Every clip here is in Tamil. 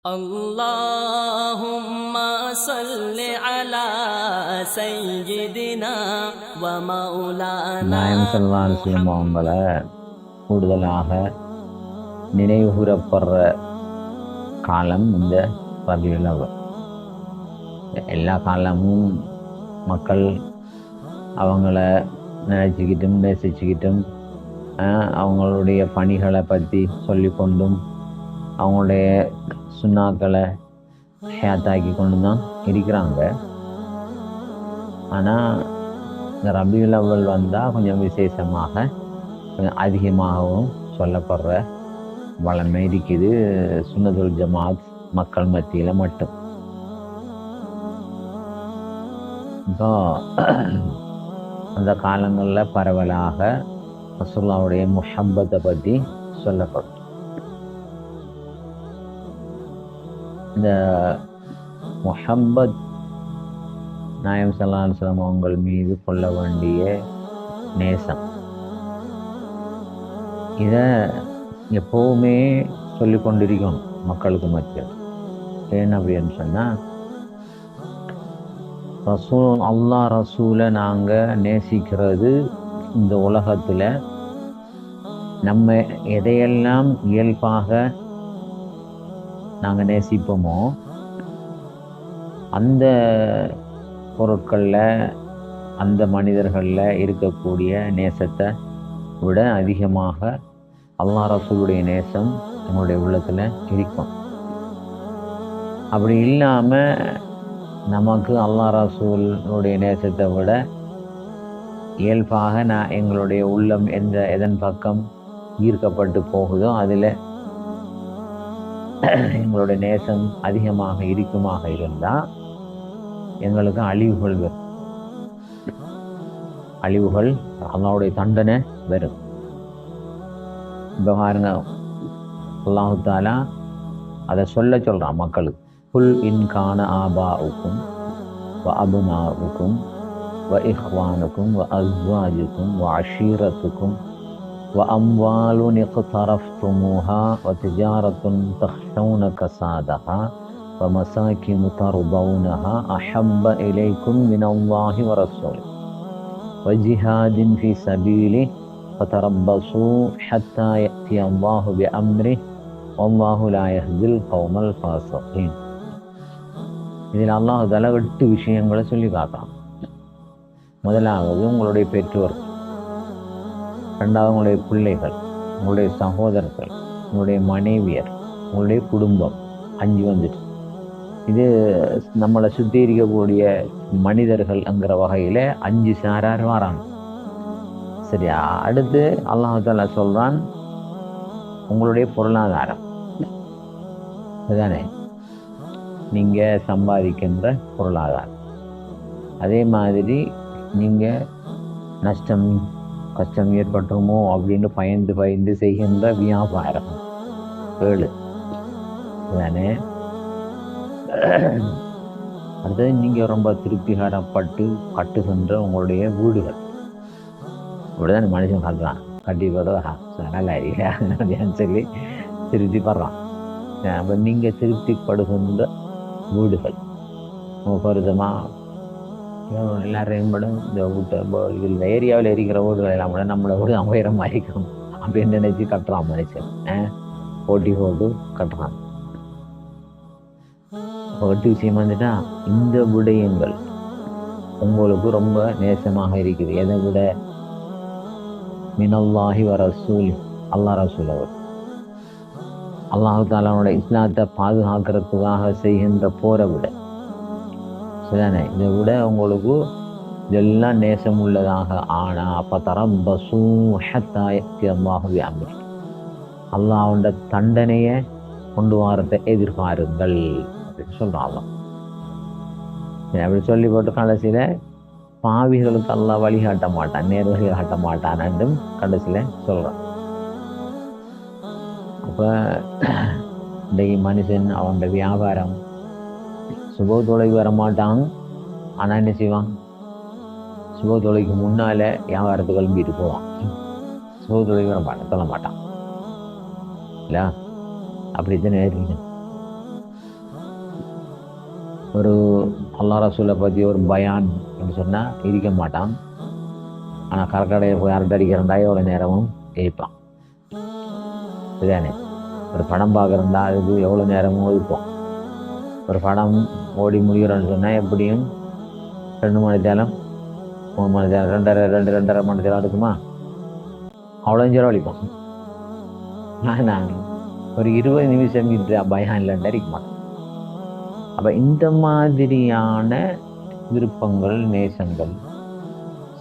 اللهم صل على سيدنا ومولانا நாயம் ஸல்லல்லாஹு அலைஹி வஸல்லம் அவங்கள கூடுதலாக நினைவு கூறப்படுற காலம் இந்த ரபியுல் அவ்வல். எல்லா காலமும் மக்கள் அவங்கள நினைச்சிக்கிட்டும் நேசிச்சுக்கிட்டும் அவங்களுடைய பணிகளை பற்றி சொல்லிக்கொண்டும் அவங்களுடைய சுண்ணாக்களை ஹேத்தாக்கி கொண்டு தான் இருக்கிறாங்க. ஆனால் இந்த ரபியுல் அவ்வல் வந்தால் கொஞ்சம் விசேஷமாக கொஞ்சம் அதிகமாகவும் சொல்லப்படுற வளமை இருக்குது சுன்னத்துல் ஜமாத் மக்கள் மத்தியில் மட்டும். இப்போ அந்த காலங்களில் பரவலாக ரசூலுல்லாஹ்வுடைய முஹப்பத்தை பற்றி சொல்லப்படும். இந்த முஹப்பத் நாயம் ஸல்லல்லாஹு அலைஹி வஸல்லம் அவங்கள் மீது கொள்ள வேண்டிய நேசம், இதை எப்போவுமே சொல்லி கொண்டிருக்கணும் மக்களுக்கு மத்தியில். ஏன் அப்படின்னு சொன்னால், ரசூலை நாங்கள் நேசிக்கிறது இந்த உலகத்தில் நம்ம எதையெல்லாம் இயல்பாக நாங்கள் நேசிப்போமோ அந்த பொருட்களில் அந்த மனிதர்களில் இருக்கக்கூடிய நேசத்தை விட அதிகமாக அல்லாஹ் ரசூலுடைய நேசம் நம்மளுடைய உள்ளத்தில் இருக்கும். அப்படி இல்லாமல் நமக்கு அல்லாஹ் ரசூலுடைய நேசத்தை விட இயல்பாக எங்களுடைய உள்ளம் எதன் பக்கம் ஈர்க்கப்பட்டு போகுதோ அதில் எங்களுடைய நேசம் அதிகமாக இருக்குமாக இருந்தால் எங்களுக்கு அழிவுகள் வரும். அழிவுகள் அல்லாஹ்வுடைய தண்டனை வரும். இப்போ பாருங்க, அல்லாஹு தஆலா அதை சொல்கிறான் மக்களுக்கு. குல் இன் கான ஆபாஉக்கும் வ அப்னாஉக்கும் வ இஹ்வானுக்கும் வ அஸ்வாஜுக்கும் வ அஷீரத்துக்கும் வ அம்வாலுன் இக்தரஃப்துமூஹா வ திஜாரத்துன் தக்ஷௌன கஸாதஹா வ மசாகினு தர்தௌனஹா அஹப்ப இலைக்கும் மினல்லாஹி வ ரசூலிஹி வ ஜிஹாதின் ஃபீ சபீலிஹி ஃபதரப்பஸூ ஹத்தா யஅதி அல்லாஹு பிஅம்ரிஹி வல்லாஹு லா யஹ்தில் கௌமல் ஃபாஸிகீன். இதில் அல்லாஹ் தஆலா 8 விஷயங்களை சொல்லி காட்டுறான். முதலாவது உங்களுடைய பெற்றோர், ரெண்டாவது உங்களுடைய பிள்ளைகள், உங்களுடைய சகோதரர்கள், உங்களுடைய மனைவியர், உங்களுடைய குடும்பம். 5 வந்துட்டு. இது நம்மளை சுற்றி இருக்கக்கூடிய மனிதர்கள்ங்கிற வகையில் 5 சாரார் வராங்க. சரியா? அடுத்து அல்லாஹ் தஆலா சொல்கிறான் உங்களுடைய பொருளாதாரம். அதுதானே நீங்கள் சம்பாதிக்கின்ற பொருளாதாரம். அதே மாதிரி நீங்கள் நஷ்டம் கஷ்டம் ஏற்பட்டுமோ அப்படின்னு பயந்து செய்கின்ற வியாபாரம். 7 தானே. அடுத்தது நீங்கள் ரொம்ப திருப்திகரப்பட்டு கட்டுகின்ற உங்களுடைய வீடுகள். அப்படிதான் மனுஷன் கட்டுறான். கட்டி போடுறதா நல்லா அப்படின்னு சொல்லி திருப்திப்படுறான். அப்போ நீங்கள் திருப்திப்படுகின்ற வீடுகள் பொருத்தமாக எல்லாரையும் கூட இந்த வீட்டை இந்த ஏரியாவில் இருக்கிற வீடுகள் எல்லாம் கூட நம்மளை விட உயரமாக இருக்கும் அப்படின்னு நினைச்சு கட்டுறான் மனுஷன். போட்டி போட்டு கட்டுறான். 8 விஷயம் வந்துட்டா இந்த விடயங்கள் உங்களுக்கு ரொம்ப நேசமாக இருக்குது. எதை விட? மினல்லாஹி வ ரசூலி, அல்லாஹ் ரசூல் அவர். அல்லாஹு தஆலாவுடைய இஸ்லாத்தை பாதுகாக்கிறதுக்காக செய்கின்ற போரை விட. சரிதானே? இதை விட உங்களுக்கு இதெல்லாம் நேசம் உள்ளதாக. ஆனால் ஃபதரப்பஸூ ஹத்தா யஅதி அல்லாஹு பிஅம்ரிஹி, அல்லாஹ்வுடைய தண்டனையை கொண்டு வரத்தை எதிர்பாருங்கள் அப்படின்னு சொல்கிறான் அல்லாஹ். அப்படி சொல்லி போட்டு கடைசியில் பாவிகளுக்கு அல்லாஹ் வழிகாட்ட மாட்டான், நேர் வழி காட்ட மாட்டான் என்றும் கடைசியில் சொல்கிறான். அப்போ இன்றைக்கு மனுஷன் அவனோட வியாபாரம் சுபத்தொலைக்கு வரமாட்டான். ஆனால் என்ன செய்வான்? சுபத்தொலைக்கு முன்னால் வியாபாரத்தை கிளம்பிட்டு போவான். சுபத்தொலைக்கு வரமாட்டான், சொல்ல மாட்டான். இல்லை அப்படித்தானே இருக்கீங்க. ஒரு அல்லாஹ் ரசூலை பற்றி ஒரு பயான் அப்படின்னு சொன்னால் இருக்க மாட்டான். ஆனால் கரக்கடையை போய் அரட்டடிக்கிறண்டா எவ்வளோ நேரமும் இருப்பான். இதுதானே ஒரு படம் பார்க்குறண்டா அதுக்கு எவ்வளோ நேரமும் ஒதுப்போம். ஒரு படம் ஓடி முடிகிறோன்னு சொன்னால் எப்படியும் 2 மணி நேரம் 3 மணி நேரம் 2.5 மணி நேரம் இருக்குமா, அவ்வளோ செலவழிப்போம். நான் ஒரு 20 நிமிஷம் பயம் இல்லைன்னு இருக்க மாட்டேன். அப்போ இந்த மாதிரியான விருப்பங்கள், நேசங்கள்,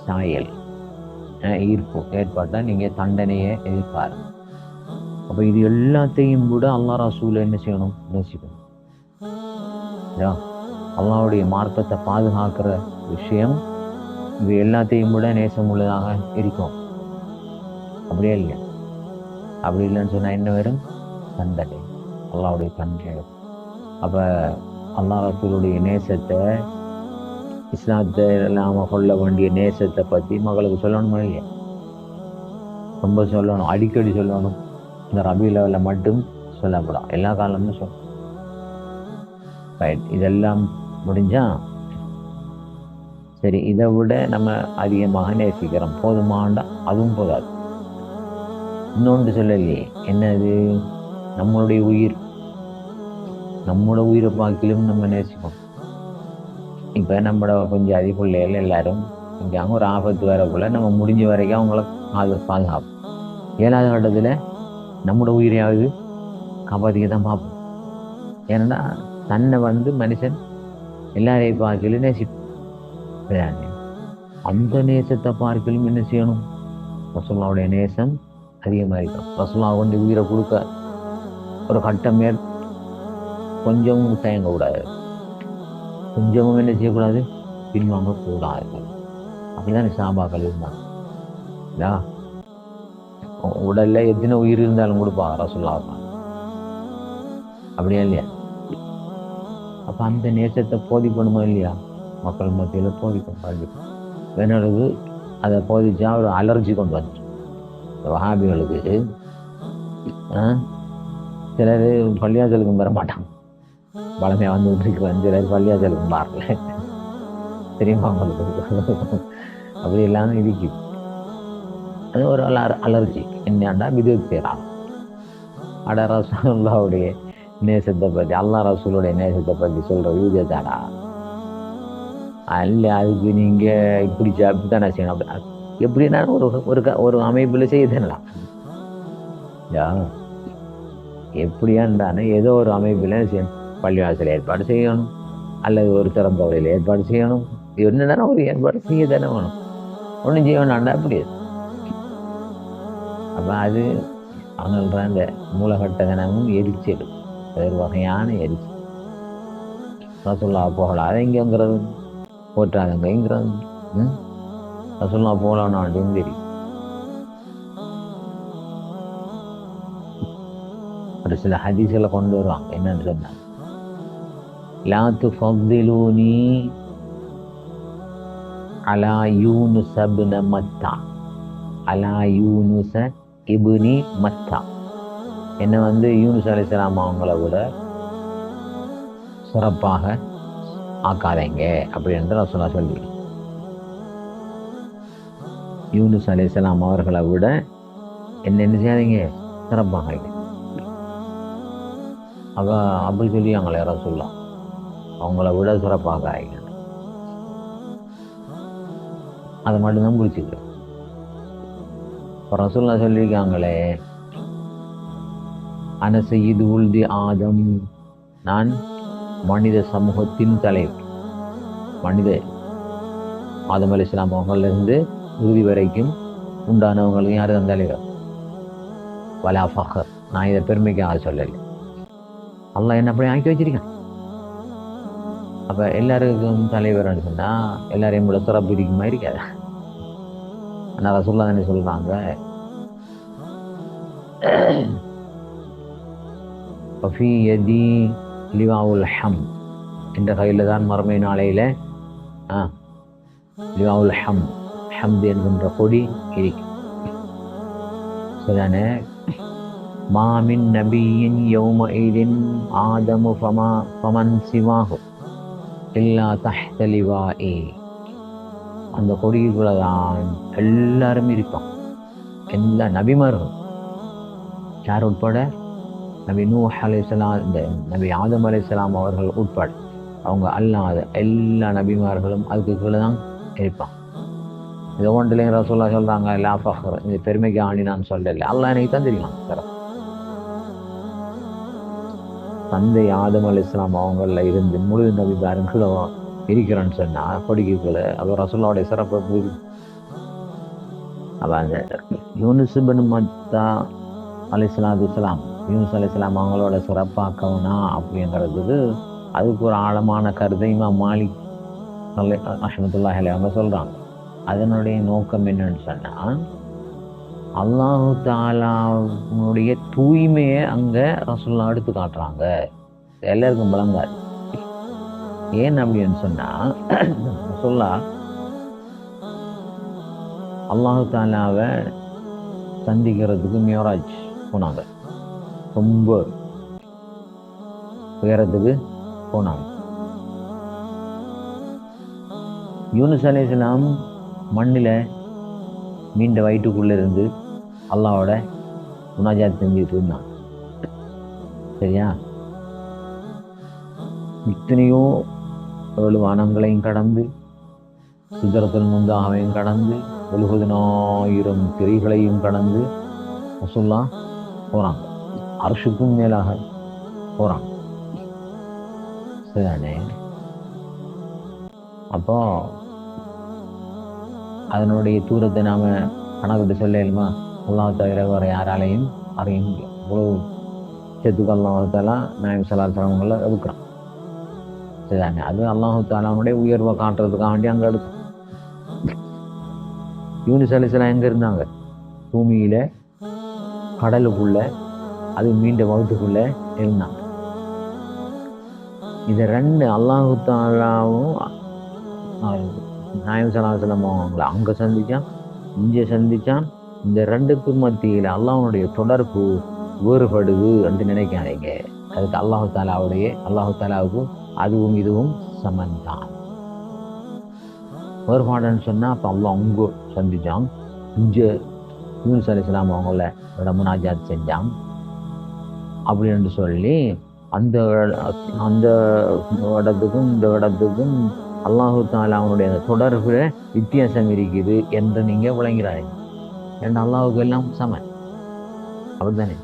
சாயல், ஈர்ப்பு ஏற்பட்டால் நீங்கள் தண்டனையை எதிர்பாருங்க. அப்போ இது எல்லாத்தையும் கூட அல்லாஹ் ரசூலை என்ன செய்யணும்? நேசிக்கணும். அல்லாஹ்வுடைய மார்க்கத்தை பாதுகாக்கிற விஷயம் இது எல்லாத்தையும் விட நேசம் உள்ளதாக இருக்கும். அப்படியே இல்லை. அப்படி இல்லைன்னு சொன்னால் என்ன வரும்? தண்டனை, அல்லாஹ்வுடைய தண்டனை. அப்போ அல்லாஹ் ரசூலுடைய நேசத்தை, இஸ்லாத்தை நாம் கொள்ள வேண்டிய நேசத்தை பற்றி மகளுக்கு சொல்லணுமா இல்லையா? ரொம்ப சொல்லணும், அடிக்கடி சொல்லணும். இந்த ரபீ லெவலில் மட்டும் சொல்லப்படும், எல்லா காலமும் சொல்லணும். ரைட், இதெல்லாம் முடிஞ்சால் சரி, இதை விட நம்ம அதிகமாக நேசிக்கிறோம், போதுமாண்டா? அதுவும் போதாது. இன்னொன்று சொல்லலையே, என்னது? நம்மளுடைய உயிர், நம்மளோட உயிரை பார்க்கலும் நம்ம நேசிப்போம். இப்போ நம்மளோட கொஞ்சம் அதிகுள்ளையில் எல்லாரும் கொஞ்சம் ஒரு ஆபத்து வரக்குள்ள நம்ம முடிஞ்ச வரைக்கும் அவங்கள பாதுகாப்போம். 7வது கட்டத்தில் நம்மளோட உயிரையாவது காப்பாற்றிக்க தான் பார்ப்போம். ஏன்னா தன்னை மனுஷன் எல்லாரையும் பார்க்கலும் நேசிப்போம். அந்த நேசத்தை பார்க்கலும் என்ன செய்யணும்? ரசூலுல்லாஹ்வுடைய நேசம் அதிகமாக இருக்கும். ரசூலுல்லாஹ் கொண்டு உயிரை கொடுக்க ஒரு கட்டம் கொஞ்சமும் தயங்கக்கூடாது, கொஞ்சமும் என்ன செய்யக்கூடாது? பின்வாங்கக்கூடாது. அப்படிதான் சஹாபாக்கள் இருந்தாங்க. உடல்ல எத்தனை உயிர் இருந்தாலும் கொடுப்பா ரசூலுல்லாஹ். அப்படியா இல்லையா? அப்போ அந்த நேசத்தை போதிக்கணுமா இல்லையா? மக்கள் மத்தியில் போதிக்கணும். வேணது அதை போதிச்சா ஒரு அலர்ஜி கொண்டு வந்துச்சு வஹாபிகளுக்கு. சிலர் பள்ளியாசலுக்கும் வர மாட்டாங்க, பழமையாக வந்துட்டு சிலர் பள்ளியாசலுக்கும் மாறல, தெரியுமா அவங்களுக்கு? அப்படி இல்லாமல் இருக்குது. அது ஒரு அலர்ஜி. என்னண்டா விதத்து செய்கிறாங்க. அட ரசூலுல்லாஹ்வுடைய நேசத்தை பற்றி, அல்லாஹ் ரசூலுடைய நேசத்தை பற்றி சொல்கிற விதத்தாடா அல்ல. அதுக்கு நீங்கள் இப்படி அப்படித்தானே செய்யணும். அப்படி எப்படின்னா ஒரு அமைப்பில் செய்ய தானலாம். எப்படியான்றானே ஏதோ ஒரு அமைப்பில் செய்யணும். பள்ளிவாசல் ஏற்பாடு செய்யணும், அல்லது ஒரு திறந்த வழியில் ஏற்பாடு செய்யணும். என்னன்னா ஒரு ஏற்பாடு செய்ய தானே வேணும். ஒன்றும் செய்ய வேணாண்டா அப்படி. அப்போ அது அவங்கள்ற அந்த மூலகட்டகனமும் எரிச்சல், ஒரு வகையான எரிச்சல். ரசூலுல்லாஹ் போகலாம் அதை இங்கேங்கிறது, போற்றாதங்கிறது. ரசூலுல்லாஹ் போகலான்னு அப்படின்னு தெரியும். ஒரு சில ஹதீஸ்களை கொண்டு வருவாங்க. என்னன்னு சொன்னாங்க, லா துஃபத்திலூனி அலா யூனுஸ இப்ன மத்தா, அலா யூனுஸ இப்னி மத்தா. என்னை யூனுஸ் அலைஹிஸ்ஸலாம் அவங்கள விட சிறப்பாக ஆக்காதீங்க அப்படின்னு ரசூலுல்லாஹ் சொல்லி, யூனுஸ் அலைஹிஸ்ஸலாம் அவர்களை விட என்ன செய்யாதீங்க, சிறப்பாக. அப்படி சொல்லியாங்களே ரசூலுல்லாஹ், அவங்கள விட சிறப்பாக ஆகிங்க. அதை மட்டும்தான் பிடிச்சிக்கிறேன். இப்போ ரசூலுல்லாஹ் சொல்லியிருக்காங்களே, அன சய்யிது உல்தி ஆதம், நான் மனித சமூகத்தின் தலைவர். மனித ஆதம் அலைஹிஸ்ஸலாம் அவங்களிலிருந்து இறுதி வரைக்கும் உண்டானவங்களுக்கு யார் தான் தலைவர்? வலா ஃபஹர், நான் இதை பெருமைக்காக சொல்லலை. அல்லாஹ் என்ன அப்படி ஆக்கி வச்சிருக்கான். அப்போ எல்லாருக்கும் தலைவர்னு சொன்னால் எல்லாரையும் கூட சிறப்பு இருக்குமா? இருக்காது. ஆனால் ரசூலுல்லாஹ் என்ன சொல்கிறாங்க, ஃபீ யதி லிவாவுல் ஹம், என்ற கையில் தான் மறுமை நாளையில் லிவாவுல் ஹம், ஹம்து என்கின்ற கொடி இருக்கு. சரிதானே? மாமின் நபியின் யௌமஇதின் ஆதமு ஃபமன் சிவாஹு, இல்லா தஹ்தலிவாஇ, அந்த கொடிக்குள்ள தான் எல்லாரும் இருப்பான். எல்லா நபிமார்களும், யார் உட்பட? நபி நூஹ் அலைஹிஸ்ஸலாம், இந்த நபி ஆதம் அலைஹிஸ்ஸலாம் அவர்கள் உட்பட அவங்க அல்லாத எல்லா நபிமார்களும் அதுக்கு கீழே தான் இருப்பான். இதை ஒன்றுலேயும் ரசூலுல்லாஹ் சொல்கிறாங்க, லா ஃபஹ்ர், இந்த பெருமைக்கு ஆணி நான் சொல்லலை, அல்லாஹ் எனக்கு தான் தெரியும். தந்தை ஆதம் அலைஹிஸ்ஸலாம் அவங்கள இருந்து முழு நபிமாரும் கீழே இருக்கிறேன்னு சொன்னால் கொடிக்கு கீழே, அப்போ ரசூலுல்லாஹுடைய சிறப்பு. அப்போ அந்த யூனுஸ் இப்னு மத்தா அலைஹிஸ்ஸலாம், யூனுஸ் அலைஹிஸ்ஸலாம் அவங்களோட சிறப்பாக்கவனா அப்படிங்கிறதுக்கு அதுக்கு ஒரு ஆழமான கருத்தை இமாம் மாலிக் ரஹ்மத்துல்லாஹி அலைஹி அவங்க சொல்கிறாங்க. அதனுடைய நோக்கம் என்னன்னு சொன்னால், அல்லாஹு தஆலாவுடைய தூய்மையை அங்கே ரசூலுல்லாஹ் எடுத்து காட்டுறாங்க. எல்லாருக்கும் விளங்காது. ஏன் அப்படின்னு சொன்னால், ரசூலுல்லாஹ் அல்லாஹு தஆலாவை சந்திக்கிறதுக்கு மியராஜ் போனாங்க, ரொம்ப உயரத்துக்கு போனாங்க. யூனுஸ் அலைஹிஸ்ஸலாம் மண்ணில் மீண்ட வயிற்றுக்குள்ளே இருந்து அல்லாஹ்வோட முனாஜாத் செஞ்சுட்டு இருந்தாங்க. சரியா? இத்தனையோ 7 வானங்களையும் கடந்து, சிதறத்துல் முன்தாவையும் கடந்து, 70,000 திரைகளையும் கடந்து ரசூலுல்லாஹ் போகிறாங்க. அர்ஷுக்கும் மேலாக போகிறாங்க. சரிதானே? அப்போ அதனுடைய தூரத்தை நாம் கணக்கிட்டு சொல்லலுமா? அல்லாஹ் தவிர வேறு யாராலையும் அறிய முடியும். இவ்வளோ செத்துக்கு அல்லாஹ் தஆலா நாயகம் ஸல்லல்லாஹு அலைஹி வஸல்லம் அவங்கள எடுக்கிறான். சரிதானே? அது அல்லாஹ் தஆலாவுடைய உயர்வை காட்டுறதுக்காக வேண்டி அங்கே எடுக்கும். யூனுஸ் அலைஹிஸ்ஸலாம் எங்கே இருந்தாங்க? பூமியில், கடலுக்குள்ளே, அது மீண்ட வகுத்துக்குள்ளே இருந்தாங்க. இது ரெண்டு அல்லாஹு தஆலாவும் நாயகம் ஸல்லல்லாஹு அலைஹி வஸல்லம் அவங்கள அங்கே சந்தித்தான், இங்கே சந்தித்தான். இந்த ரெண்டுக்கும் மத்தியில் அல்லாஹ்வுடைய தொடர்பு வேறுபடுது என்று நினைக்காதீங்க. அதுக்கு அல்லாஹு தஆலாவுக்கு அதுவும் இதுவும் சமன்தான். வேறுபாடுன்னு சொன்னால், அப்போ அல்லாஹ் அங்கே சந்தித்தான், இங்கே யூனுஸ் அலைஹிஸ்ஸலாம் அவங்கள முனாஜாத் செஞ்சான் அப்படின்னு சொல்லி அந்த இடத்துக்கும் இந்த இடத்துக்கும் அல்லாஹு தஆலாவுடைய தொடர்புல வித்தியாசம் இருக்குது என்று நீங்கள் விளங்கிறாங்க. ஏன்னா அல்லாஹுக்கு எல்லாம் சமன், அப்படி தானே?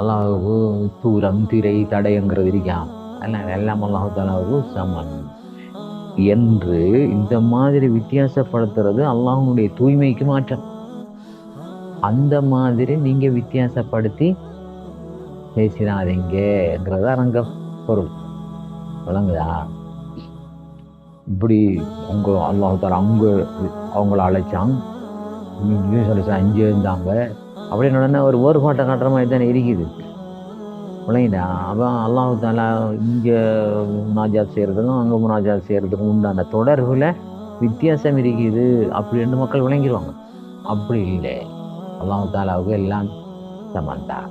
அல்லாஹுக்கு தூரம், திரை, தடைங்கிறது இருக்கா? எல்லாம் அல்லாஹு தஆலாவுக்கு சமன் என்று இந்த மாதிரி வித்தியாசப்படுத்துறது அல்லாஹ்வுடைய தூய்மைக்கு மாற்றம். அந்த மாதிரி நீங்கள் வித்தியாசப்படுத்தி பேசிடாதீங்கிறது அரங்க பொருள். விளங்குதா? இப்படி அல்லாஹ் தஆலா அவங்கள அழைச்சாங்க, அஞ்சு இருந்தாங்க அப்படின்னு உடனே ஒரு வேறுபாட்டை காட்டுற மாதிரி தானே இருக்குது. விளங்குதா? அப்போ அல்லாஹ் தஆலா இங்கே முனாஜாத் செய்கிறதுக்கும் அங்கே முனாஜாத் செய்கிறதுக்கும் உண்டான தொடர்பில் வித்தியாசம் இருக்குது அப்படின்னு மக்கள் விளங்கிடுவாங்க. அப்படி இல்லை, அல்லாஹ் தஆலாவுக்கு எல்லாம் சமன்தான்.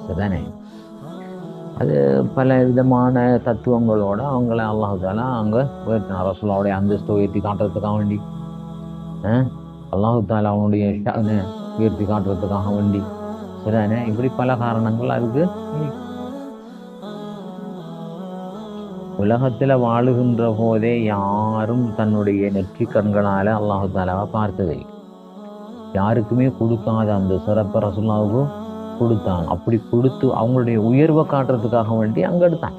சரிதானே? அது பல விதமான தத்துவங்களோட அவங்கள அல்லாஹ் தஆலா அங்கே உயர்த்தினார். ரசூலுல்லாஹுடைய அந்தஸ்தை உயர்த்தி காட்டுறதுக்காக வேண்டி, அல்லாஹ் தஆலா அவனுடைய உயர்த்தி காட்டுறதுக்காக வேண்டி. சரிதானே? இப்படி பல காரணங்கள் அதுக்கு. உலகத்தில் வாழுகின்ற போதே யாரும் தன்னுடைய நெற்றி கண்களால் அல்லாஹ் தஆலாவை பார்த்தது, யாருக்குமே கொடுக்காத அந்த சிறப்பை ரசூலுல்லாஹுக்கு கொடுத்தான். அப்படி கொடுத்து அவங்களுடைய உயர்வை காட்டுறதுக்காக வேண்டி அங்கே எடுத்தான்.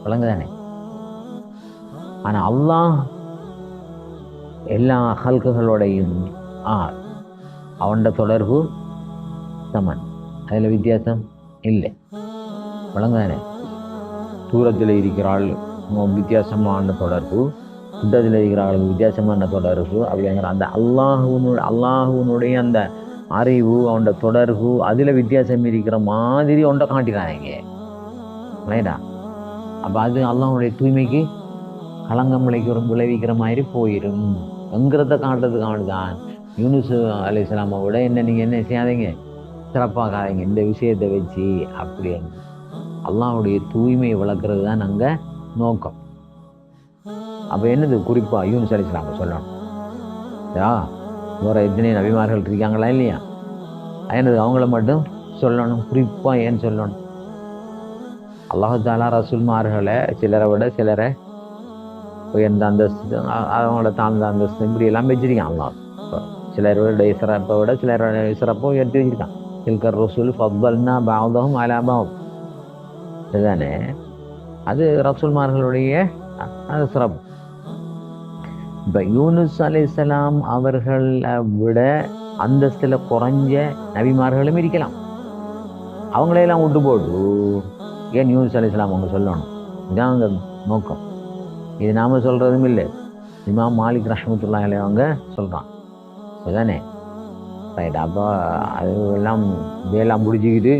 விளங்குதானே? ஆனால் அல்லாஹ் எல்லா ஹல்குகளோடையும் அவனோட தொடர்பு சமன், அதில் வித்தியாசம் இல்லை. விளங்குதானே? தூரத்தில் இருக்கிறாள் வித்தியாசமான தொடர்பு, கிட்டத்தில் இருக்கிறாளுக்கு வித்தியாசமான தொடர்பு அப்படிங்கிற அந்த அல்லாஹுனுடைய அந்த அறிவு, அவனோட தொடர்பு, அதில் வித்தியாசம் இருக்கிற மாதிரி அவன்கிட்ட காட்டிக்கிறாங்க. ரைட்டா? அப்போ அது அல்லாஹ்வுடைய தூய்மைக்கு களங்கம் விளைவிக்கிற மாதிரி போயிடும் என்கிறத காட்டுறதுக்கான தான் யூனுஸ் அலைஹிஸ்ஸலாமை விட நீங்கள் என்ன செய்யாதீங்க, சிறப்பாகாதீங்க இந்த விஷயத்தை வச்சு அப்படின்னு. அல்லாஹ்வுடைய தூய்மையை வளர்க்குறது தான் அங்கே நோக்கம். அப்போ என்னது குறிப்பாக யூனுஸ் அலைஹிஸ்ஸலாம் சொல்லணும். வேறு எத்தனை நபிமார்கள் இருக்காங்களா இல்லையா? என்னது அவங்கள மட்டும் சொல்லணும் குறிப்பாக. ஏன்னு சொல்லணும்? அல்லாஹ் தஆலா ரசூல்மார்களை சிலரை விட சிலரை உயர்ந்த அந்தஸ்து, அவங்களோட தாழ்ந்த அந்தஸ்து இப்படி எல்லாம் வச்சிருக்கான் அல்லாஹ். சிலருடைய சிறப்பை விட சிலருடைய சிறப்பை உயர்த்தி வச்சிருக்கான். தில்க ரசூல் ஃபضல்னா பஅதஹும் அலா பஅத். இதுதானே அது ரசூல்மார்களுடைய அது சிறப்பு. இப்போ யூனுஸ் அலைஹிஸ்ஸலாம் அவர்களை விட அந்தஸ்தில் குறைஞ்ச நபிமார்களும் இருக்கலாம். அவங்களையெல்லாம் விட்டு போட்டு ஏன் யூனுஸ் அலைஹிஸ்ஸலாம் அவங்க சொல்லணும்? இதான் அவங்க நோக்கம். இது நாம் சொல்கிறதும் இல்லை, இமாம் மாலிக் ரஹ்மத்துல்லாஹி அலைஹி அவங்க சொல்கிறான். அதுதானே ரைட். அப்போ அது எல்லாம் இதெல்லாம் பிடிச்சிக்கிட்டு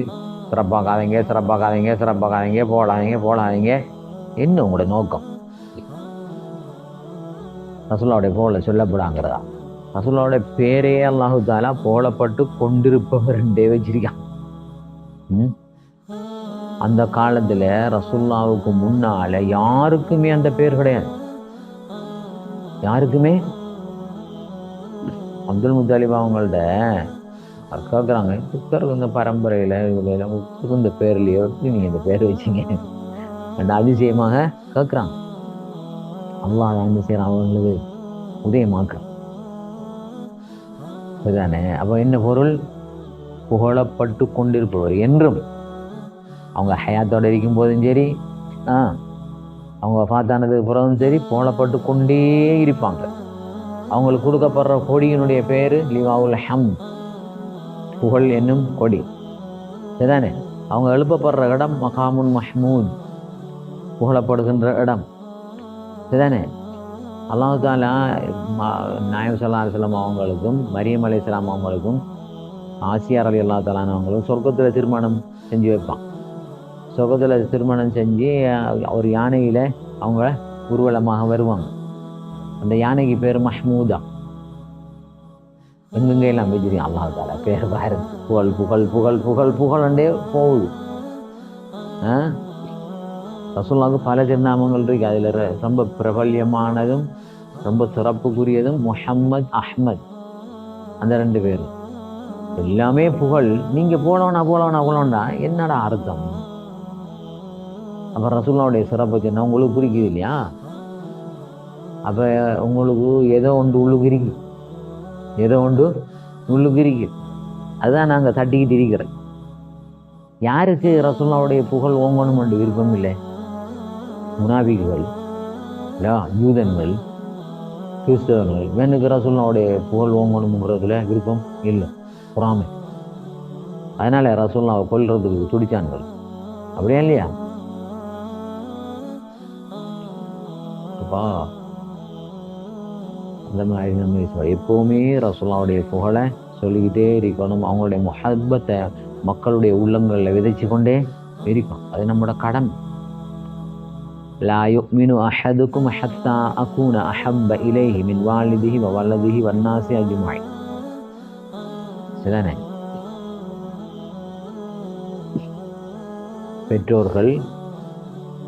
சிறப்பாக்காதீங்க போடாதீங்க என்ன உங்களோட நோக்கம்? ரசூலுல்லாஹ்வுடைய புகழை சொல்லப்படாங்கிறதா? ரசூலுல்லாஹ்வுடைய பேரே அல்லாஹு தஆலா புகழப்பட்டு கொண்டிருப்பவர்ன்றே வச்சிருக்கான். அந்த காலத்தில் ரசூலுல்லாஹ்வுக்கு முன்னால் யாருக்குமே அந்த பேர் கிடையாது. யாருக்குமே. அப்துல் முத்தாலிப் அவங்கள்ட்ட கேட்குறாங்க, இந்த பரம்பரையில் இந்த பேர்லையோ நீங்கள் இந்த பேர் வச்சிங்க அந்த அதிசயமாக கேட்குறாங்க. அல்லாஹ் என்ன செய்கிறான்? அவங்களுக்கு உதயமாக்குறான். இதுதானே? அப்போ என்ன பொருள்? புகழப்பட்டு கொண்டிருப்பவர் என்றும். அவங்க ஹயாத்தோடு இருக்கும் போதும் சரி, அவங்க ஃபாத்தானதுக்கு பிறகும் சரி, புகழப்பட்டு கொண்டே இருப்பாங்க. அவங்களுக்கு கொடுக்கப்படுற கொடியினுடைய பேர் லிவாவுல் ஹம்த், புகழ் என்னும் கொடி. இதுதானே? அவங்க எழுப்பப்படுற இடம் மகாமுன் மஹ்மூத், புகழப்படுகின்ற இடம். இதுதானே? அல்லாஹ் தஆலா நாயகம் ஸல்லல்லாஹு அலைஹி வஸல்லம் அவங்களுக்கும் மரியம் அலைஹிஸ்ஸலாம் அவங்களுக்கும் ஆசியா ரலியல்லாஹு தஆலா அவங்களும் சொர்க்கத்தில் திருமணம் செஞ்சு வைப்பான். சொர்க்கத்தில் திருமணம் செஞ்சு ஒரு யானையில் அவங்க ஊர்வலமாக வருவாங்க. அந்த யானைக்கு பேர் மஹ்மூதா. எங்கெங்கெல்லாம் வச்சிருக்கேன் அல்லாஹ் தஆலா பேர் பாருங்க. புகழ் புகழ் புகழ் புகழ் புகழண்டே போகுது. ரசூலுல்லாஹ்வுக்கு பல திருநாமங்கள் இருக்கு. அதில் ரொம்ப பிரபல்யமானதும் ரொம்ப சிறப்புக்குரியதும் முஹம்மத், அஹ்மத், அந்த 2 பேர். எல்லாமே புகழ். நீங்கள் போலோன்னா என்னடா அர்த்தம்? அப்போ ரசூலுல்லாஹ்வுடைய சிறப்பு சொன்னால் உங்களுக்கு பிடிக்குது இல்லையா? அப்போ உங்களுக்கு ஏதோ ஒன்று உள்ளுக்கு இருக்கு. அதுதான் நாங்கள் தட்டிக்கிட்டு இருக்கிறோம். யாருக்கு ரசூலுல்லாஹ்வுடைய புகழ் ஓங்கணும் என்று விருப்பம் இல்லை? முனாபிக்குகள், யூதன்கள், கிறிஸ்தவர்கள். வேணுக்கு ரசூலுல்லாஹ்வுடைய புகழ் ஓங்கணுங்கிறதுல விருப்பம் இல்லை, பொறாமை. அதனால ரசூலுல்லாஹ்வை கொல்றதுக்கு துடிச்சான்கள். அப்படியா இல்லையா? அப்பா அந்த மாதிரி நம்ம எப்போவுமே ரசூலுல்லாஹ்வுடைய புகழை சொல்லிக்கிட்டே இருக்கணும். அவங்களுடைய முஹப்பத்தை மக்களுடைய உள்ளங்களில் விதைச்சு கொண்டே இருக்கும். அது நம்மளோட கடமை. லா யுமினு அஹதுக்கும் ஹத்தா அகூன அஹப்ப இலைஹி மின் வாலிதிஹி வ வலதிஹி வன்னாஸி அஜ்மஈன். சரிதானே? பெற்றோர்கள்,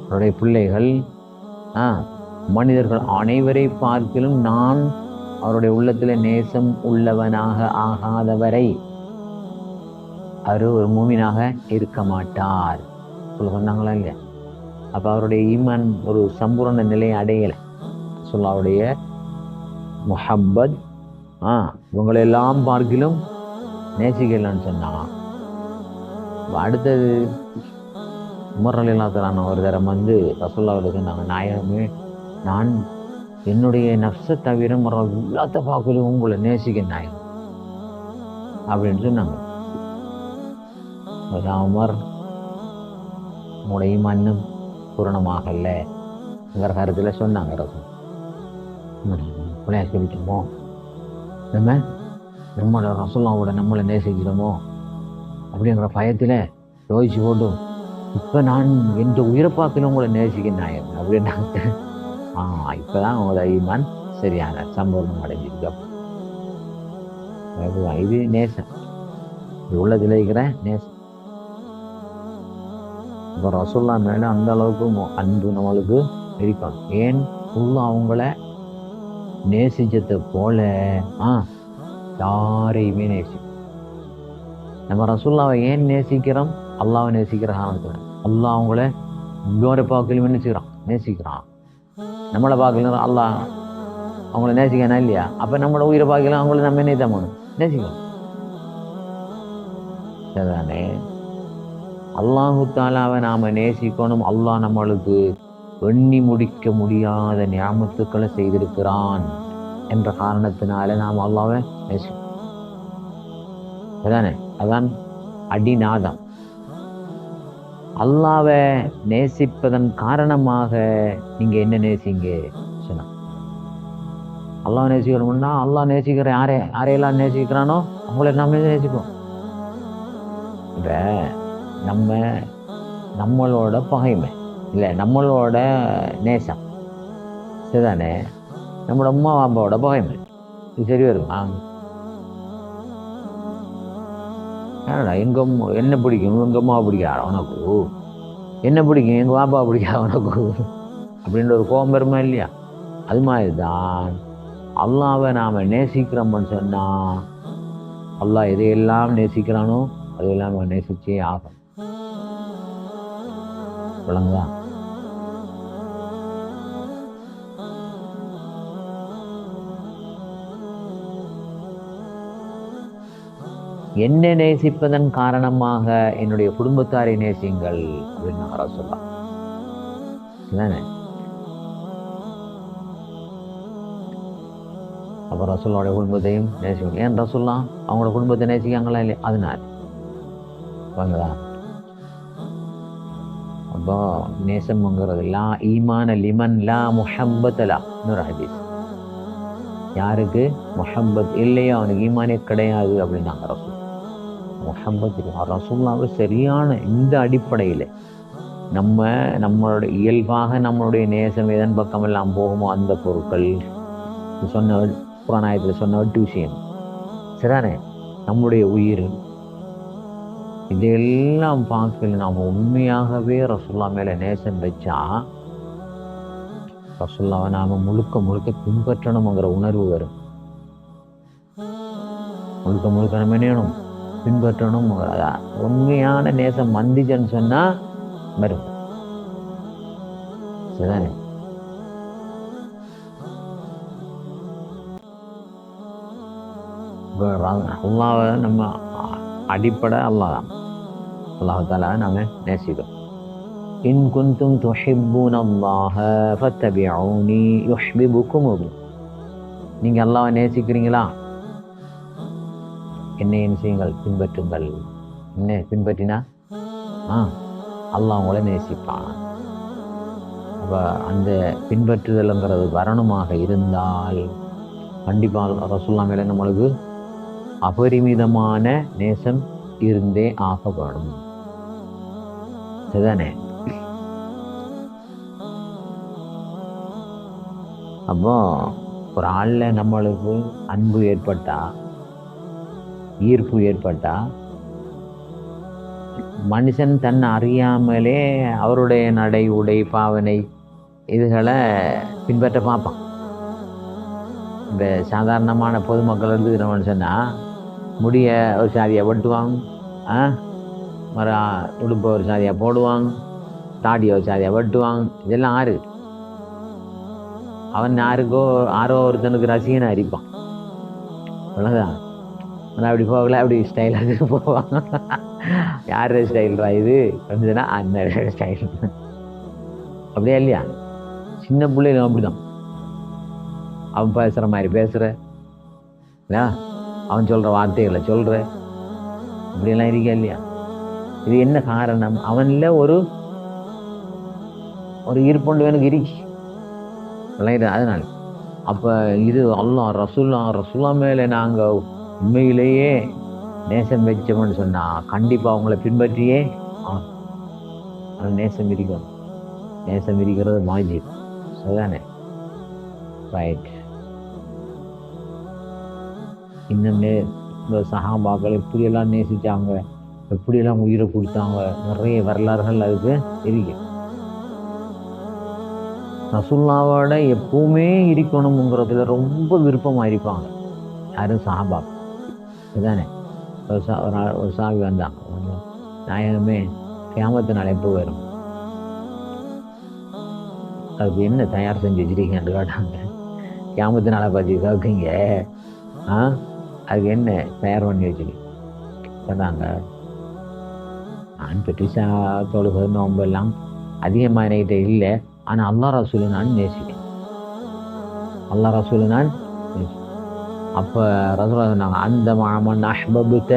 அவருடைய பிள்ளைகள், மனிதர்கள் அனைவரை பார்க்கிலும் நான் அவருடைய உள்ளத்தில் நேசம் உள்ளவனாக ஆகாதவரை அவர் ஒரு மூமினாக இருக்க மாட்டார் சொன்னாங்களா இல்லையா? அப்போ அவருடைய ஈமான் ஒரு சம்பூர்ண நிலையை அடையலை. அவருடைய முஹப்பத் இவங்களெல்லாம் பார்க்கிலும் நேசிக்கலான்னு சொன்னான். அடுத்தது உமர் ரலியல்லாஹு தஆலா ஒரு தரம் வந்து ரசூலுல்லாஹ்வுக்கு சொன்னாங்க, நாயகமே, நான் என்னுடைய நஃப்ஸை தவிர எல்லாத்த பார்க்கலும் உங்களை நேசிக்க நாயகம் அப்படின்னு சொன்னாங்க. உமர், உங்களுடைய ஈமான் பூரணமாகலைங்கிற கருத்தில் சொன்னாங்க. ரசூல் சொல்லிட்டோமோ, நம்ம ரசூலுல்லாஹ்வோட நம்மளை நேசிக்கிறோமோ அப்படிங்கிற பயத்தில் யோசிச்சு போட்டும், இப்போ நான் எந்த உயிரை பார்க்கணும் உங்களை நேசிக்க நாயகம் அப்படின்னாங்க. இப்போ தான் உங்களோட ஈமான் சரியான சம்பவம் அடைஞ்சிருக்கு. இது நேசம், இது உள்ளதில் இருக்கிற நேசம். இப்போ ரசூல்லா மேலே அந்த அளவுக்கு அன்பு நம்மளுக்கு இருக்கணும். ஏன் ஃபுல்லாக அவங்கள நேசிச்சதை போல யாரையுமே நேசிக்கும். நம்ம ரசூல்லாவை ஏன் நேசிக்கிறோம்? அல்லாவை நேசிக்கிற காரணத்தில். அல்லாஹ் அவங்கள இன்னொரு பார்க்கலும் நேசிக்கிறான். நம்மளை பார்க்கலாம் அல்லாஹ் அவங்கள நேசிக்கணும் இல்லையா? அப்போ நம்மளோட உயிரை பார்க்கலாம் அவங்கள நம்ம என்ன தான் நேசிக்கணும். சரிதானே? அல்லாஹு தாலாவை நாம் நேசிக்கணும். அல்லாஹ் நம்மளுக்கு எண்ணி முடிக்க முடியாத நியாமத்துக்களை செய்திருக்கிறான் என்ற காரணத்தினால நாம் அல்லாஹ்வை நேசிக்கணும். சரிதானே? அதான் அடிநாதம். அல்லாஹ்வை நேசிப்பதன் காரணமாக நீங்க என்ன நேசிங்க சொன்னா, அல்லாஹ் நேசிக்கணும்னா அல்லாஹ் நேசிக்கிற யாரையெல்லாம் நேசிக்கிறானோ அவங்கள நாம நேசிப்போம். இப்போ நம்மளோட பகைமை இல்லை, நம்மளோட நேசம் சரிதானே? நம்மளோட அம்மா அப்பாவோட பகைமை இது சரி வருமா? ஏன்னா என்ன பிடிக்கும் எங்கள் அம்மாவை பிடிக்காத உனக்கு, என்ன பிடிக்கும் எங்கள் பாப்பாவை பிடிக்காத உனக்கு அப்படின்ற ஒரு கோபம் வருமா இல்லையா? அது மாதிரி தான் அல்லாஹ்வை நாம் நேசிக்கிறோம்னு சொன்னால் அல்லாஹ் எதையெல்லாம் நேசிக்கிறானோ அதையெல்லாம் நம்ம நேசிச்சே ஆகும். விளங்குதா? என்னை நேசிப்பதன் காரணமாக என்னுடைய குடும்பத்தாரை நேசியுங்கள் அப்படின்னு ரசூலுல்லாஹ் சொல்லலாம். அப்போ ரசூலுல்லாஹ்வுடைய குடும்பத்தையும் நேசிக்கணும். ஏன் ரசூலுல்லாஹ் அவங்களோட குடும்பத்தை நேசிக்காங்களா இல்லையா? அதனால வாங்கதா. அப்போ நேசம்ங்கிறது லா ஈமான லிமன் லா முஹப்பத்தலா இன்னொரு ஹதீஸ். யாருக்கு முஹப்பத் இல்லையோ அவனுக்கு ஈமானே கிடையாது அப்படின்னாங்க ரசூல். முஹப்பத் ரசூலுல்லாஹ்வை சரியான இந்த அடிப்படையில் நம்மளோட இயல்பாக நம்மளுடைய நேசம் எதன் பக்கம் எல்லாம் போகுமோ அந்த பொருட்கள் சொன்ன புராணத்தில் சொன்ன 8 விஷயம் சரிதானே? நம்முடைய உயிர் இதெல்லாம் பார்க்கல நாம் உண்மையாகவே ரசூலுல்லாஹ் மேலே நேசம் வச்சா ரசூலுல்லாஹ்வை நாம் முழுக்க பின்பற்றணுங்கிற உணர்வு வரும். முழுக்க நம்ம என்னணும் பின்பற்றணும். உண்மையான நேசம் வந்துச்சுன்னு சொன்னா வரும் சரிதானே? அல்லாஹ்வை நம்ம அடிப்படை அல்லாஹ் தான். அல்லாஹ் தஆலா நாம நேசிக்கிறோம். இன் குன்தும் துஹிப்பூனல்லாஹ ஃபத்தபிஊனி யுஹ்பிபுக்கும். நீங்க அல்லாஹ்வை நேசிக்கிறீங்களா? என்னை என்ன செய்யுங்கள்? பின்பற்றுங்கள். என்ன பின்பற்றினா அல்லாஹ் உங்களை நேசிப்பான். அப்போ அந்த பின்பற்றுதல்ங்கிறது வரணுமாக இருந்தால் கண்டிப்பாக ரசூலுல்லாஹ் மேலே நம்மளுக்கு அபரிமிதமான நேசம் இருந்தே ஆக வேணும் சரிதானே? அப்போ ஒரு ஆளில் நம்மளுக்கு அன்பு ஏற்பட்டா, ஈர்ப்பு ஏற்பட்டா, மனுஷன் தன்னை அறியாமலே அவருடைய நடை உடை பாவனை இதுகளை பின்பற்ற பார்ப்பான். இந்த சாதாரணமான பொதுமக்கள் இருந்துக்கிறவன்னு சொன்னால் முடிய ஒரு சாதியை வெட்டுவாங்க, உடுப்பை ஒரு சாதியாக போடுவாங்க, தாடியை ஒரு சாதியாக வெட்டுவாங்க. இதெல்லாம் அவன் ஆரோ ஒருத்தனுக்கு ரசிகனாக அரிப்பான். அவ்வளோதான். ஆனால் அப்படி போகல, அப்படி ஸ்டைலாக போவாங்க. யார் ஸ்டைல்ரா இது வந்துச்சுன்னா அந்த ஸ்டைல். அப்படியா இல்லையா? சின்ன பிள்ளைங்க அப்படிதான். அவன் பேசுகிற மாதிரி பேசுகிற, அவன் சொல்கிற வார்த்தைகளை சொல்கிற, இப்படியெல்லாம் இருக்கா இல்லையா? இது என்ன காரணம்? அவனில் ஒரு ஈர்ப்புண்டு எனக்கு இருக்கு விளையாடு. அதனால அப்போ இது அல்லாஹ் ரசூலுல்லாஹ் மேலே நாங்கள் உண்மையிலேயே நேசம் வச்சோம்னு சொன்னால் கண்டிப்பாக அவங்கள பின்பற்றியே நேசம் இருக்கணும். நேசம் இருக்கிறது வாஜிப் சரிதானே? ரைட். இன்னும் இந்த சஹாபாக்கள் இப்படியெல்லாம் நேசித்தாங்க, எப்படியெல்லாம் உயிரை கொடுத்தாங்க, நிறைய வரலாறுகள் அதுக்கு இருக்கு. ரசூலுல்லாவோட எப்பவுமே இருக்கணுங்கிறதுல ரொம்ப விருப்பமாக இருப்பாங்க. யாரும் சஹாபா இதுதானே. ஒரு சாவி வந்தாங்க, நாயகமே கியாமத்து எப்போ வரும், அதுக்கு என்ன தயார் செஞ்சு வச்சிருக்கீங்கன்னு கேட்டாங்க. கியாமத்து நாளை பற்றி கேட்குங்க, அதுக்கு என்ன தயார் பண்ணி வச்சிருக்கீங்க சொன்னாங்க. நான் பெட்டிஷா தொழுகை நோம்பெல்லாம் அதிகமாக என்கிட்ட இல்லை, ஆனால் அல்லாஹ் ரசூலை நான் நேசிக்கிறேன், அல்லாஹ் ரசூலை நான் நேசிக்கிறேன். அப்போ ரசூலா சொன்னாங்க, அந்த மாமன் அஹ்பபுத்த,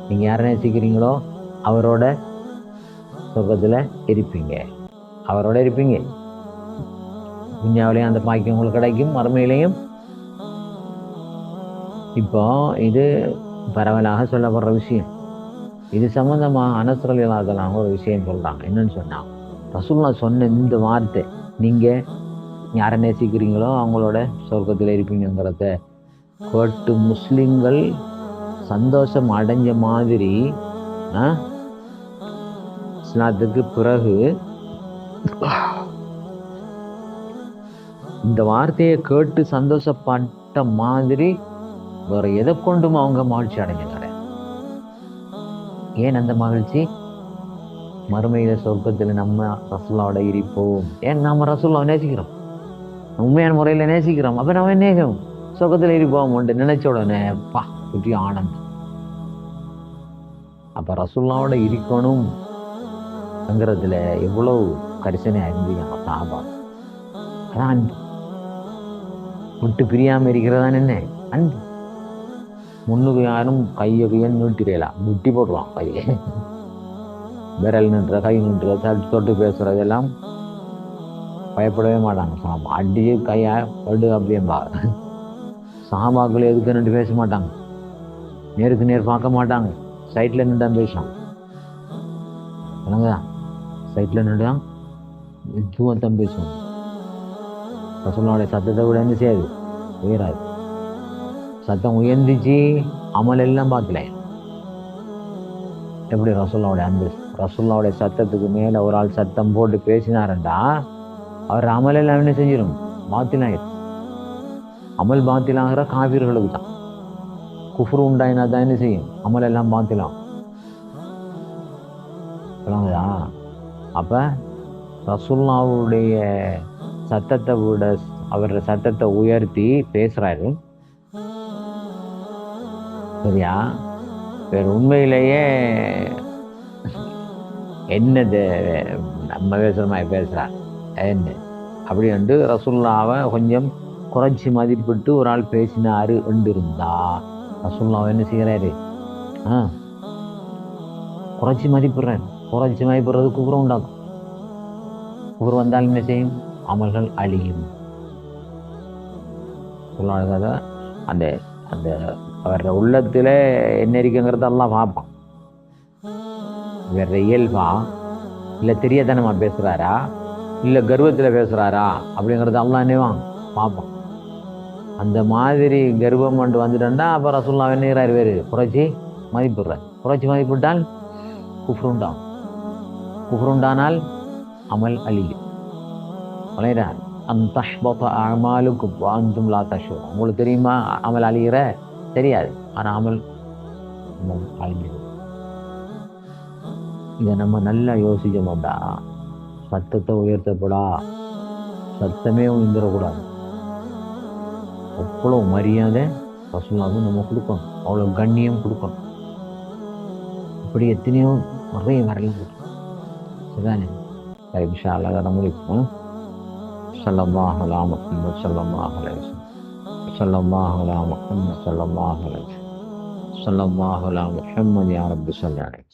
நீங்கள் யாரை நேசிக்கிறீங்களோ அவரோட சொர்க்கத்தில் இருப்பீங்க, அவரோட இருப்பீங்க. துன்யாவிலையும் அந்த பாக்கியம் உங்களுக்கு கிடைக்கும், மறுமையிலையும். இப்போ இது பரவலாக சொல்லப்படுற விஷயம். இது சம்மந்தமாக அனஸ் ரலியல்லாஹு ஒரு விஷயம் சொல்கிறாங்க. என்னன்னு சொன்னாங்க, ரசூலுல்லாஹ் சொன்ன இந்த வார்த்தை, நீங்கள் யாரை நேசிக்கிறீங்களோ அவங்களோட சொர்க்கத்தில் இருப்பீங்கிறத கேட்டு முஸ்லிம்கள் சந்தோஷம் அடைஞ்ச மாதிரி இஸ்லாத்துக்கு பிறகு இந்த வார்த்தையை கேட்டு சந்தோஷப்பட்ட மாதிரி வேற எதை கொண்டும் அவங்க மகிழ்ச்சி அடைஞ்சாங்க. ஏன் அந்த மகிழ்ச்சி? மறுமையில சொர்க்கத்தில் நம்ம ரசூலுல்லாவோட இருப்போம். ஏன் நாம ரசூலுல்லாவை நேசிக்கிறோம், உண்மையான முறையில் நேசிக்கிறோம். அப்ப நம்ம நேகம் சொர்க்கத்தில் இருப்போம் நினைச்ச உடனே பா குட்டி ஆனந்தம். அப்ப ரசூலுல்லாவோட இருக்கணும்ங்கிறதுல எவ்வளவு கரிசனை அறிஞ்சிக்காங்க சாபா. அதான் அன்பு. விட்டு பிரியாம இருக்கிறதான் என்ன அன்பு. முன்னுக்கு யாரும் கையை நீட்டிடலாம், முட்டி போடுவான் கையை. விரல் நின்ற கை நின்ற தொட்டு பேசுறதெல்லாம் பயப்படவே மாட்டாங்க சாபா. அடிச்சு கையா படு அப்படியேம்பா. சாபாக்கள் எதுக்கு நின்று பேச மாட்டாங்க, நேருக்கு நேர் பார்க்க மாட்டாங்க, சைட்ல நின்று தான் பேசுவாங்க. சைட்ல நின்று தான் தூவத்தான் பேசுவாங்க. ரசூலுல்லாஹ்வுடைய சத்தத்தை விட என்ன செய்யாது, உயராது. சத்தம் உயர்ந்துச்சு, அமல் எல்லாம் பார்க்கல. எப்படி ரசூலுல்லாஹ்வுடைய அன்பு. ரசூலுல்லாஹ்வுடைய சத்தத்துக்கு மேல ஒரு ஆள் சத்தம் போட்டு பேசினாருண்டா அவர் அமல் எல்லாம் என்ன செஞ்சிடும், பாத்திலாயிரும். அமல் பாத்திலாகிற காபிர்களுக்கு தான். குஃப்ரு உண்டாயினா தான் என்ன செய்யும், அமல் எல்லாம் பாத்திலாம். சொல்லுங்களா? அப்ப ரசூலுல்லாஹ்வுடைய சத்தத்தை விட அவரோட சத்தத்தை உயர்த்தி பேசுறாரு. சரியா? வேற உண்மையிலேயே என்னது நம்ம பேசுற மாதிரி பேசுறார் என்ன அப்படி வந்து ரசூலுல்லாவை கொஞ்சம் குறைச்சி மதிப்பிட்டு ஒரு ஆள் பேசினாரு என்று இருந்தா ரசூலுல்லாவை என்ன செய்கிறாரு, குறைச்சி மதிப்பிடுறாரு. குறைச்சி மதிப்பிடுறது குஃப்ரு உண்டாக்கும். குஃப்ரு வந்தால் என்ன செய்யும், அமல்கள் அழியும். அந்த அந்த அவர உள்ளத்துல என்ன இருக்குங்கிறத எல்லாம் பார்ப்பான். வேற இயல்பா இல்லை தெரியாதனமா பேசுறாரா இல்லை கர்வத்தில் பேசுறாரா அப்படிங்கிறத எல்லாம் என்னவான் பார்ப்பான். அந்த மாதிரி கர்வம் கொண்டு வந்துட்டா அப்போ ரசூலுல்லாஹ் என்னங்கிறார், வேறு குறைச்சி மதிப்பிடுறார். குறைச்சி மதிப்பிட்டால் குஃப்ரு உண்டாகும். குஃப்ரு உண்டானால் அமல் அழியும். வளைகிறார் அமாலுக்கும் வாந்தும் லா தஷ்வரும். உங்களுக்கு தெரியுமா அமல் அழிகிற? தெரியாது, ஆனால் அமல் அழிஞ்சிடும். இதை நம்ம நல்லா யோசிச்சோம்டா, சத்தத்தை உயர்த்தப்படா, சத்தமே உயர்ந்துடக்கூடாது. அவ்வளோ மரியாதை ரசூலுல்லாஹ்வுக்கு நம்ம கொடுக்கணும், அவ்வளோ கண்ணியம் கொடுக்கணும். இப்படி எத்தனையோ நிறைய வரலாம் கொடுக்கணும். சரிதானே? இன்ஷா அல்லாஹ் நம்மளுக்கு ஸல்லல்லாஹு அலா முஹம்மத் ஸல்லல்லாஹு அலைஹி வஸல்லம் ஸல்லல்லாஹு அலா முஹம்மத் ஸல்லல்லாஹு அலைஹி வஸல்லம் ஸல்லல்லாஹு அலா முஹம்மத் யா ரப்பி ஸல்லி அலைஹி.